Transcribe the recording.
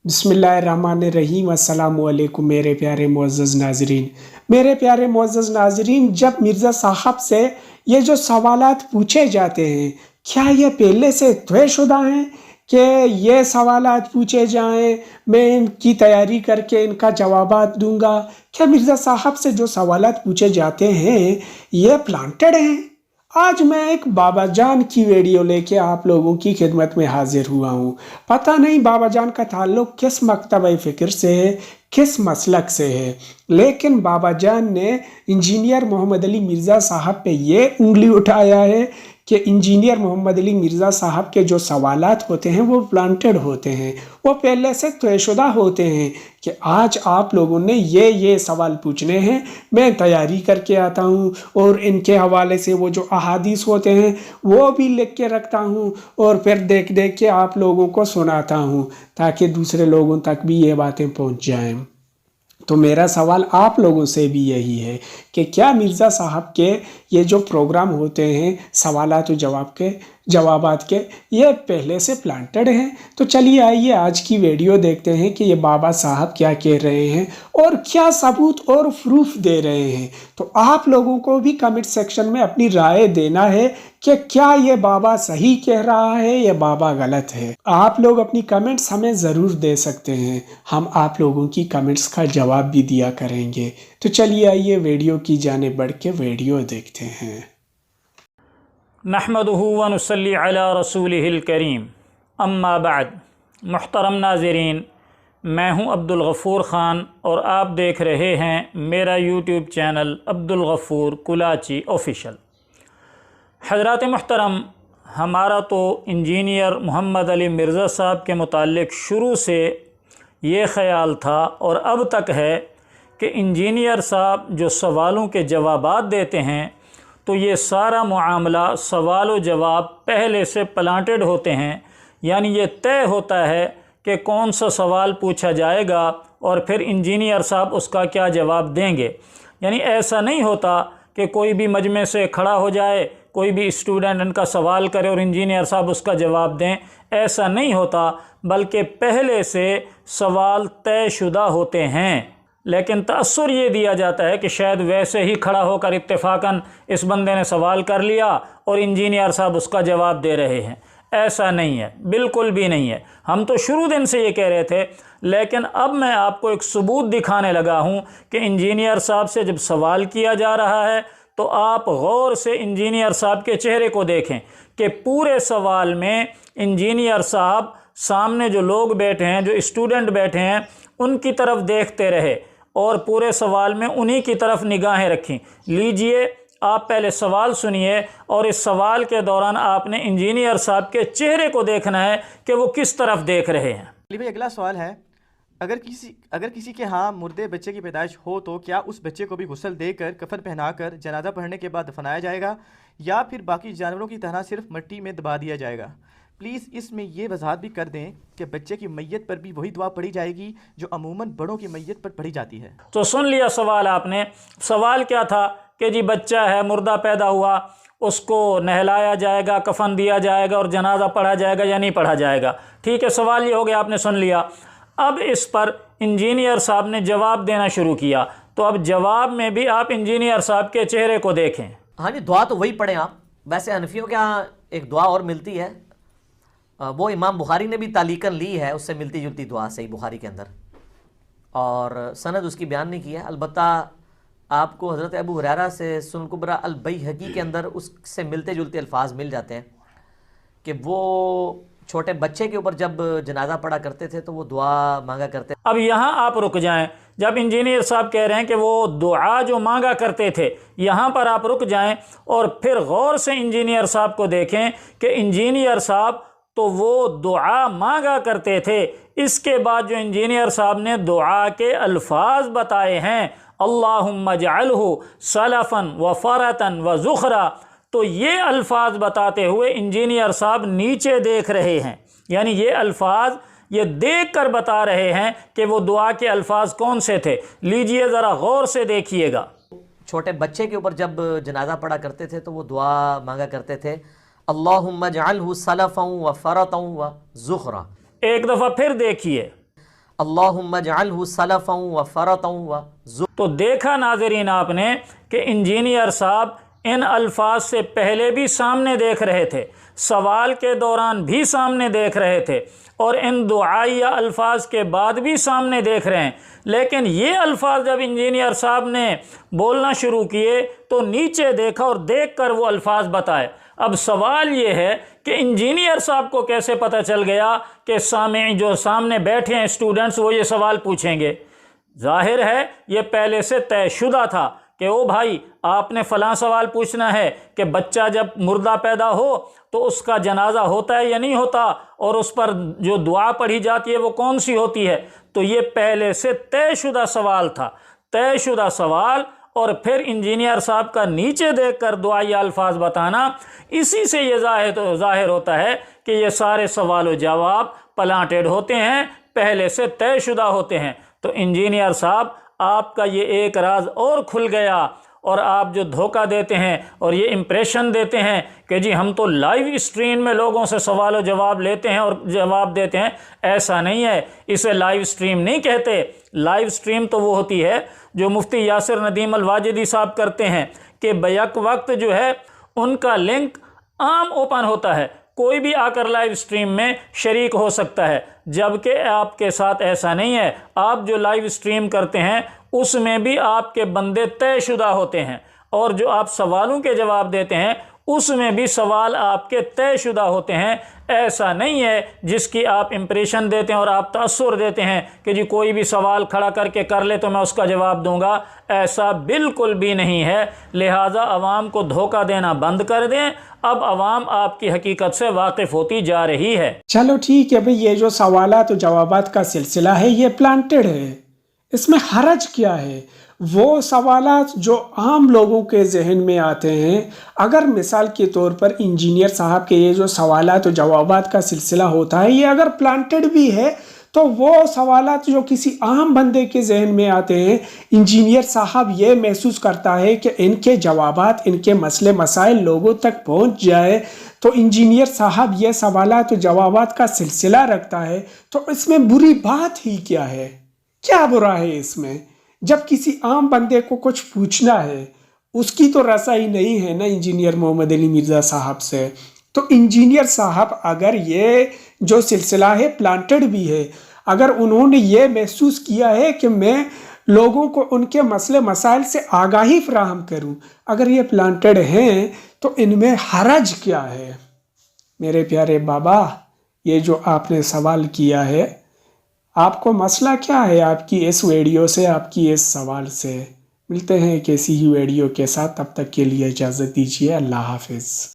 बिस्मिल्लाहिर्रहमानिर्रहीम। अस्सलामु अलैकुम मेरे प्यारे मुअज़्ज़ज़ नाज़रीन। मेरे प्यारे मुअज़्ज़ज़ नाज़रीन, जब मिर्ज़ा साहब से ये जो सवालात पूछे जाते हैं, क्या ये पहले से तयशुदा हैं कि ये सवालात पूछे जाएं, मैं इनकी तैयारी करके इनका जवाबात दूंगा? क्या मिर्ज़ा साहब से जो सवालात पूछे जाते हैं ये प्लांटेड हैं? आज मैं एक बाबा जान की वीडियो लेके आप लोगों की खिदमत में हाजिर हुआ हूँ। पता नहीं बाबा जान का ताल्लुक किस मकतब फ़िक्र से है, किस मसलक से है, लेकिन बाबा जान ने इंजीनियर मोहम्मद अली मिर्ज़ा साहब पे ये उंगली उठाया है कि इंजीनियर मोहम्मद अली मिर्ज़ा साहब के जो सवालात होते हैं वो प्लांटेड होते हैं, वो पहले से तयशुदा होते हैं कि आज आप लोगों ने ये सवाल पूछने हैं, मैं तैयारी करके आता हूँ और इनके हवाले से वो जो अहादीस होते हैं वो भी लिख के रखता हूँ और फिर देख देख के आप लोगों को सुनाता हूँ ताकि दूसरे लोगों तक भी ये बातें पहुँच जाएं। तो मेरा सवाल आप लोगों से भी यही है कि क्या मिर्ज़ा साहब के ये जो प्रोग्राम होते हैं सवालात और जवाबात के, ये पहले से प्लांटेड हैं? तो चलिए आइए आज की वीडियो देखते हैं कि ये बाबा साहब क्या कह रहे हैं और क्या सबूत और प्रूफ दे रहे हैं। तो आप लोगों को भी कमेंट सेक्शन में अपनी राय देना है कि क्या ये बाबा सही कह रहा है या बाबा गलत है। आप लोग अपनी कमेंट्स हमें ज़रूर दे सकते हैं, हम आप लोगों की कमेंट्स का जवाब भी दिया करेंगे। तो चलिए आइए वीडियो की जाने बढ़ के वीडियो देखते हैं। नहमदुहु व नुसल्ली अला रसूलिहिल करीम, अम्मा बाद। मुहतरम नाज़रीन, मैं हूं अब्दुल गफ़ूर ख़ान और आप देख रहे हैं मेरा YouTube channel Abdul Ghafoor Kulachi official. हज़रात मुहतरम, हमारा तो इंजीनियर मोहम्मद अली मिर्ज़ा साहब के मुताल्लिक़ शुरू से ये ख़याल था और अब तक है कि इंजीनियर साहब जो सवालों के जवाबात देते हैं तो ये सारा मामला सवाल व जवाब पहले से प्लांटेड होते हैं, यानी ये तय होता है कि कौन सा सवाल पूछा जाएगा और फिर इंजीनियर साहब उसका क्या जवाब देंगे। यानी ऐसा नहीं होता कि कोई भी मजमे से खड़ा हो जाए, कोई भी स्टूडेंट इनका सवाल करे और इंजीनियर साहब उसका जवाब दें, ऐसा नहीं होता, बल्कि पहले से सवाल तयशुदा होते हैं। लेकिन तअस्सुर ये दिया जाता है कि शायद वैसे ही खड़ा होकर इत्तेफाकन इस बंदे ने सवाल कर लिया और इंजीनियर साहब उसका जवाब दे रहे हैं। ऐसा नहीं है, बिल्कुल भी नहीं है। हम तो शुरू दिन से ये कह रहे थे, लेकिन अब मैं आपको एक सबूत दिखाने लगा हूँ कि इंजीनियर साहब से जब सवाल किया जा रहा है तो आप गौर से इंजीनियर साहब के चेहरे को देखें कि पूरे सवाल में इंजीनियर साहब सामने जो लोग बैठे हैं, जो स्टूडेंट बैठे हैं, उनकी तरफ देखते रहे और पूरे सवाल में उन्हीं की तरफ निगाहें रखीं। लीजिए, आप पहले सवाल सुनिए और इस सवाल के दौरान आपने इंजीनियर साहब के चेहरे को देखना है कि वो किस तरफ देख रहे हैं। भाई अगला सवाल है, अगर किसी के यहाँ मुर्दे बच्चे की पैदाइश हो तो क्या उस बच्चे को भी गुस्ल देकर, कफन पहनाकर, जनाजा पढ़ने के बाद दफनाया जाएगा या फिर बाकी जानवरों की तरह सिर्फ मिट्टी में दबा दिया जाएगा? प्लीज़ इसमें ये वजाहत भी कर दें कि बच्चे की मैयत पर भी वही दुआ पढ़ी जाएगी जो अमूमन बड़ों की मैयत पर पढ़ी जाती है। तो सुन लिया सवाल आपने। सवाल क्या था कि जी बच्चा है, मुर्दा पैदा हुआ, उसको नहलाया जाएगा, कफन दिया जाएगा और जनाजा पढ़ा जाएगा या नहीं पढ़ा जाएगा। ठीक है, सवाल ये हो गया, आपने सुन लिया। अब इस पर इंजीनियर साहब ने जवाब देना शुरू किया, तो अब जवाब में भी आप इंजीनियर साहब के चेहरे को देखें। हाँ जी, दुआ तो वही पढ़ें आप। वैसे हनफियों के यहाँ एक दुआ और मिलती है, वो इमाम बुखारी ने भी तालीकन ली है, उससे मिलती जुलती दुआ सही बुखारी के अंदर, और सनद उसकी बयान नहीं की है। अलबत्ता आपको हज़रत अबू हुरैरा से सुनन कुबरा अल बैहक़ी के अंदर उससे मिलते जुलते अल्फाज मिल जाते हैं कि वो छोटे बच्चे के ऊपर जब जनाजा पढ़ा करते थे तो वो दुआ मांगा करते। अब यहाँ आप रुक जाएं। जब इंजीनियर साहब कह रहे हैं कि वो दुआ जो मांगा करते थे, यहाँ पर आप रुक जाएं और फिर गौर से इंजीनियर साहब को देखें कि इंजीनियर साहब तो वो दुआ मांगा करते थे। इसके बाद जो इंजीनियर साहब ने दुआ के अल्फाज बताए हैं, अल्लाहुम्मा जअलहु सलफन व फरतन व ज़ुखरा, तो ये अल्फाज बताते हुए इंजीनियर साहब नीचे देख रहे हैं, यानी ये अल्फाज ये देख कर बता रहे हैं कि वो दुआ के अल्फाज कौन से थे। लीजिए ज़रा गौर से देखिएगा। छोटे बच्चे के ऊपर जब जनाजा पढ़ा करते थे तो वो दुआ मांगा करते थे, अल्लाहुम्मा जअलहु सलफन व फरतन व ज़ुखरा। एक दफ़ा फिर देखिए, اللہم اجعلہ سلفا و فرطا و تو دیکھا ناظرین آپ نے کہ انجینئر صاحب ان الفاظ سے پہلے بھی سامنے دیکھ رہے تھے، سوال کے دوران بھی سامنے دیکھ رہے تھے، اور ان دعائیہ الفاظ کے بعد بھی سامنے دیکھ رہے ہیں، لیکن یہ الفاظ جب انجینئر صاحب نے بولنا شروع کیے تو نیچے دیکھا اور دیکھ کر وہ الفاظ بتائے۔ اب سوال یہ ہے کہ انجینئر صاحب کو کیسے پتہ چل گیا کہ سامعین جو سامنے بیٹھے ہیں اسٹوڈنٹس وہ یہ سوال پوچھیں گے؟ ظاہر ہے یہ پہلے سے طے شدہ تھا کہ او بھائی آپ نے فلاں سوال پوچھنا ہے کہ بچہ جب مردہ پیدا ہو تو اس کا جنازہ ہوتا ہے یا نہیں ہوتا، اور اس پر جو دعا پڑھی جاتی ہے وہ کون سی ہوتی ہے۔ تو یہ پہلے سے طے شدہ سوال تھا، طے شدہ سوال، اور پھر انجینئر صاحب کا نیچے دیکھ کر دعائی الفاظ بتانا، اسی سے یہ ظاہر ہوتا ہے کہ یہ سارے سوال و جواب پلانٹڈ ہوتے ہیں، پہلے سے طے شدہ ہوتے ہیں۔ تو انجینئر صاحب آپ کا یہ ایک راز اور کھل گیا، اور آپ جو دھوکہ دیتے ہیں اور یہ امپریشن دیتے ہیں کہ جی ہم تو لائیو اسٹریم میں لوگوں سے سوال و جواب لیتے ہیں اور جواب دیتے ہیں، ایسا نہیں ہے، اسے لائیو اسٹریم نہیں کہتے۔ لائیو اسٹریم تو وہ ہوتی ہے جو مفتی یاسر ندیم الواجدی صاحب کرتے ہیں کہ بیک وقت جو ہے ان کا لنک عام اوپن ہوتا ہے، کوئی بھی آ کر لائیو اسٹریم میں شریک ہو سکتا ہے، جبکہ آپ کے ساتھ ایسا نہیں ہے۔ آپ جو لائیو اسٹریم کرتے ہیں اس میں بھی آپ کے بندے طے شدہ ہوتے ہیں، اور جو آپ سوالوں کے جواب دیتے ہیں اس میں بھی سوال آپ کے طے شدہ ہوتے ہیں۔ ایسا نہیں ہے جس کی آپ امپریشن دیتے ہیں اور آپ تاثر دیتے ہیں کہ جی کوئی بھی سوال کھڑا کر کے کر لے تو میں اس کا جواب دوں گا، ایسا بالکل بھی نہیں ہے۔ لہٰذا عوام کو دھوکہ دینا بند کر دیں، اب عوام آپ کی حقیقت سے واقف ہوتی جا رہی ہے۔ چلو ٹھیک ہے بھئی، یہ جو سوالات و جوابات کا سلسلہ ہے یہ پلانٹڈ ہے، اس میں حرج کیا ہے؟ وہ سوالات جو عام لوگوں کے ذہن میں آتے ہیں، اگر مثال کے طور پر انجینئر صاحب کے یہ جو سوالات و جوابات کا سلسلہ ہوتا ہے یہ اگر پلانٹڈ بھی ہے تو وہ سوالات جو کسی عام بندے کے ذہن میں آتے ہیں، انجینئر صاحب یہ محسوس کرتا ہے کہ ان کے جوابات، ان کے مسئلے مسائل لوگوں تک پہنچ جائے، تو انجینئر صاحب یہ سوالات و جوابات کا سلسلہ رکھتا ہے، تو اس میں بری بات ہی کیا ہے؟ کیا برا ہے اس میں؟ جب کسی عام بندے کو کچھ پوچھنا ہے، اس کی تو رسائی نہیں ہے نا انجینئر محمد علی مرزا صاحب سے، تو انجینئر صاحب اگر یہ جو سلسلہ ہے پلانٹڈ بھی ہے، اگر انہوں نے یہ محسوس کیا ہے کہ میں لوگوں کو ان کے مسئلے مسائل سے آگاہی فراہم کروں، اگر یہ پلانٹڈ ہیں تو ان میں حرج کیا ہے؟ میرے پیارے بابا، یہ جو آپ نے سوال کیا ہے، آپ کو مسئلہ کیا ہے آپ کی اس ویڈیو سے، آپ کی اس سوال سے؟ ملتے ہیں کسی ہی ویڈیو کے ساتھ، تب تک کے لیے اجازت دیجیے، اللہ حافظ۔